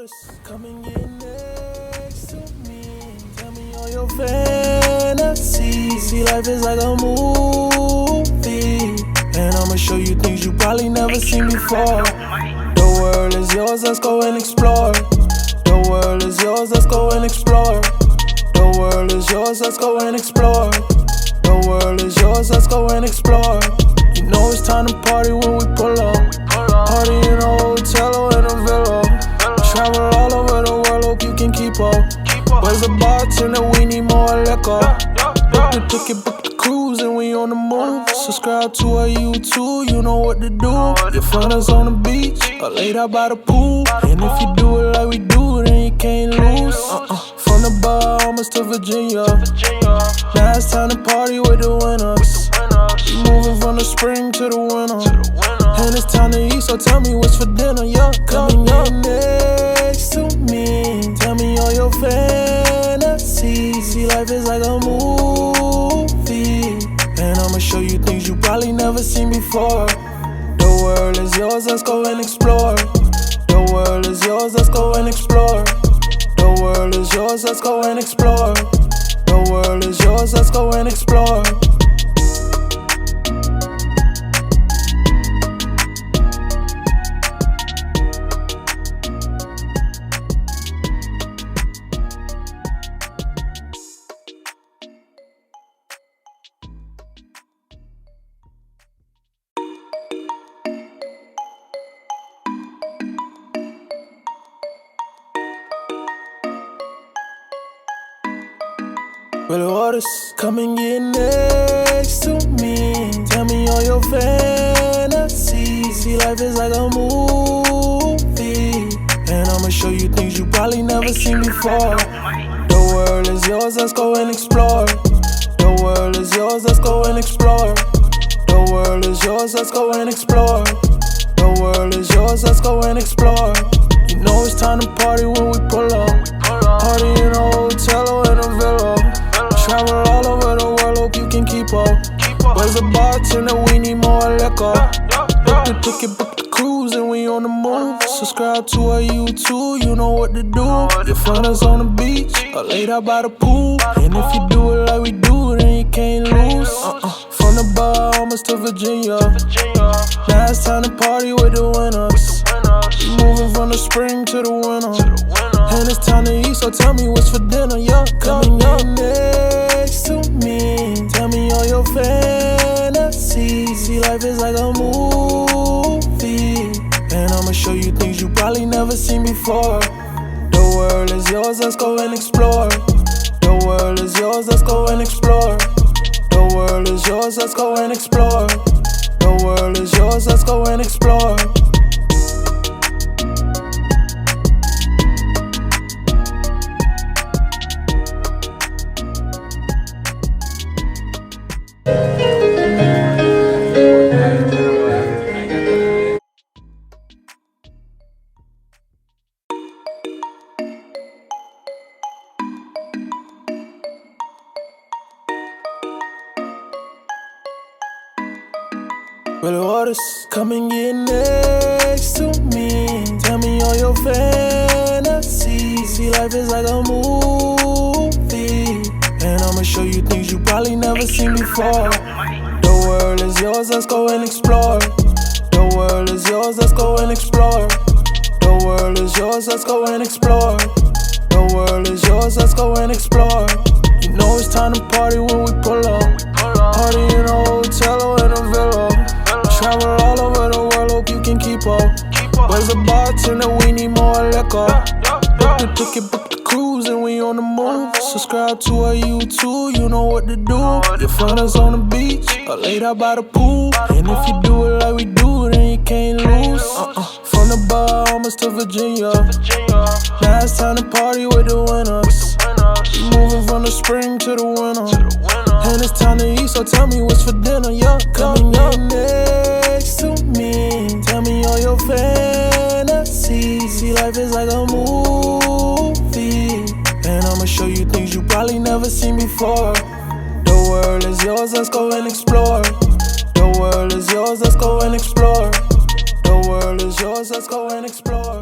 waters, come and get next to me. Tell me all your fantasies. See, life is like a movie, and I'ma show you things you probably never seen before. The world is yours, let's go and explore. The world is yours, let's go and explore. The world is yours, let's go and explore. The world is yours, let's go and explore. You know it's time to party when we pull up. Party in a hotel or in a villa. Travel all over the world, hope you can keep up. Where's the bartender? We need more liquor. Book the ticket, book the cruise, and we on the move. Subscribe to our YouTube, you know what to do. You find us on the beach or laid out by the pool. And if you do it like we do, then you can't lose. From the Bahamas to Virginia, now it's time to party with the winners. We moving from the spring to the winter, and it's time to eat, so tell me what's for dinner, yeah. Come and get next to me. Tell me all your fantasies. See, life is like a movie, and I'ma show you things you probably never seen before. The world is yours, let's go and explore. The world is yours, let's go and explore. The world is yours, let's go and explore. The world is yours, let's go and explore. Well, the waters, come and get next to me. Tell me all your fantasies. See, life is like a movie, and I'ma show you things you probably never seen before. The world is yours, let's go and explore. The world is yours, let's go and explore. The world is yours, let's go and explore. The world is yours, let's go and explore. You know it's time to party when we pull up. Party in a hotel or in a villa. Travel all over the world, hope you can keep up. Where's the bartender? We need more liquor. Book the ticket, book the cruise, and we on the move. Subscribe to our YouTube, you know what to do. You find us on the beach or laid out by the pool. And if you do it like we do, then you can't lose. From the Bahamas to Virginia, now it's time to party with the winners. We moving from the spring to the winter, and it's time to eat, so tell me what's for dinner, yeah. Come and get next to me. Tell me all your fantasies. See, life is like a movie, and I'ma show you things you probably never seen before. The world is yours, let's go and explore. The world is yours, let's go and explore. The world is yours, let's go and explore. The world is yours, let's go and explore. Well, the waters, come and get next to me. Tell me all your fantasies. See, life is like a movie, and I'ma show you things you probably never seen before. The world is yours, let's go and explore. The world is yours, let's go and explore. The world is yours, let's go and explore. The world is yours, let's go and explore. You know it's time to party when we pull up. Party in a hotel or in a villa. Travel all over the world, hope you can keep up. Where's the bartender? We need more liquor. Book the ticket, book the cruise, and we on the move. Subscribe to our YouTube, you know what to do. You find us on the beach or laid out by the pool. And if you do it like we do, then you can't lose. From the Bahamas to Virginia, now it's time to party with the winners. We moving from the spring to the winter, and it's time to eat, so tell me what's for dinner, yeah. Come and get next to me. Tell me all your fantasies. See, life is like a movie, and I'ma show you things you probably never seen before. The world is yours, let's go and explore. The world is yours, let's go and explore. The world is yours, let's go and explore.